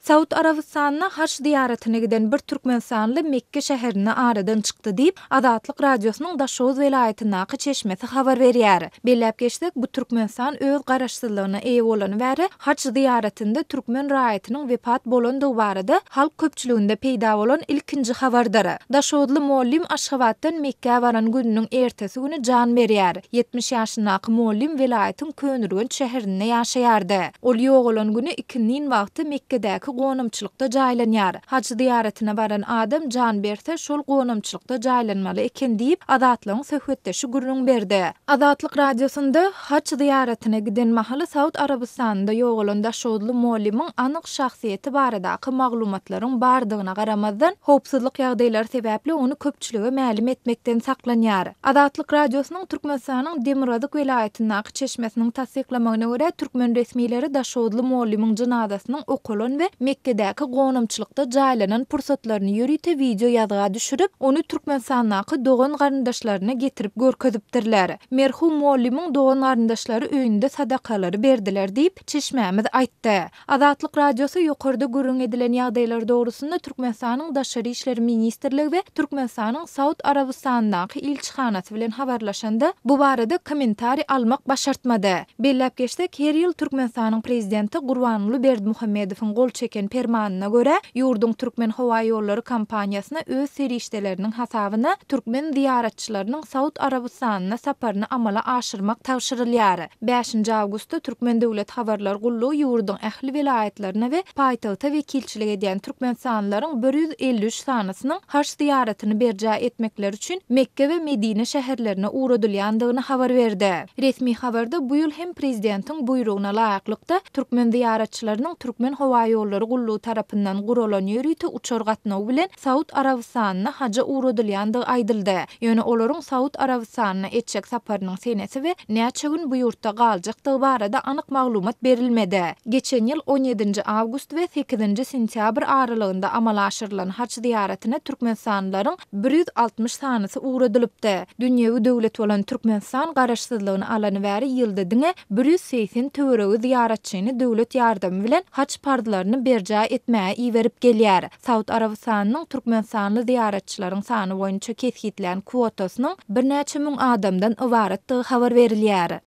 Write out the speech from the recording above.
Saud Arabystynyna haç zyýaratyna giden bir türkmenistanly Mekge şäherine aradan çykdy diýip Azatlyk Radiosynyň Daşoguz welaýatyndaky çeşmesi habar berýär. Belläp geçdik, bu Türkmenistan öz garaşsyzlygyna eýe bolan bäri haç zyýaratynda türkmen raýatynyň wepat bolandygy barada halk köpçüliginde peýda bolan ilkinji habardyr. Daşoguzly mollim Aşgabatdan Mekge baran gününiň ertesi günü jan berýär. 70 ýaşyndaky mollim welaýatyň Könürgen şäherinde ýaşaýardy. Ol ýogulan günü ikindin wagty Mekgedäki gonamçylykda jaýlanýar. Haç zyýaratyna baran adam jan berse şol gonamçylykda jaýlanmaly eken diýip Azatlygyň söhbetdeşi gurrun berdi. Azatlyk Radiosynda haç zyýaratyna giden mahaly Saud Arabystanyna ýogulan Daşoguzly mollimiň anyk şahsiýeti baradaky maglumatlaryň bardygyna garamazdan howpsuzlyk ýagdaýlary sebäpli onu köpçülige mälim etmekden saklanýar. Azatlyk Radiosynyň Türkmenistanyň Demiradyk welaýatyndaky çeşmesiniň tasdiklamagyna görä türkmen resmileri Daşoguzly mollimiň janazasynyň okulan we Mekgedäki gonamçylykda jaýlanan pursatlaryny ýörüte video ýazga düşürip, onu Türkmenistandaky dogan garyndaşlaryna getirip görkezipdirler. Merhum mollimiň dogan garyndaşlary öýünde sadakalary berdiler diýip çeşmemiz aýtdy. Azatlyk Radiosy ýokarda gurrun edilen ýagdaýlar dogrusynda Türkmenistanyň Daşary işleri ministrligi we Türkmenistanyň Saud Arabystanynyň ilçihanasy bilen habarlaşanda bu barada kommentari almak başartmady. Belläp geçdik, her ýyl Türkmenistanyň prezidenti Gurbanuly Berdimuhammedowyň gol çeken permanyna görä ýurdun türkmen hawa ýollary kampaniýasyna öz serişdeleriniň hasabyna türkmen ziýaratçylarynyň Saud Arabystanyna saparyny amala aşyrmak tawşyrylýar. 5 awgustda Türkmen döwlet habarlar gullugy ýurdun ähli welaýatlaryna we paýtagta wekilçilik edýän türkmenistanlylaryň 153 sanasynyň haç zyýaratyny berjä etmekleri üçin Mekge we Medine şäherlerine uğradylýandygyny habar berdi. Resmi habarda bu ýyl hem prezidentiň buyruguna laýaklykda türkmen zyýaratçylarynyň türkmen hawa ýollary gullugy tarapyndan guralan ýörüte uçar gatnawy bilen Saud Arabystanyna haja uğradylýandygy aýdyldy. Ýöne olaryň Saud Arabystanyna etjek saparynyň senesi we näçe gün bu ýurtda galjakdygy barada anyk maglumat berilmedi. Geçen ýyl 17 awgust we 8 sentýabr aralygynda amala aşyrylan haç zyýaratyna türkmenistanlylaryň 160 sanysy uğradylypdy. Dünýäwi döwlet bolan Türkmenistan garaşsyzlygyny alany bäri ýylda diňe 180 töweregi zyýaratçyny döwlet ýardamy bilen haç pardylaryny berjä etmäge iýerip gelýär. Saud Arabystanynyň Türkmenistanly zyýaratçylaryň sany boýunça kesgitlen kwotasynyň bir näçe müň adamdan ibaratdygy habar berilýär.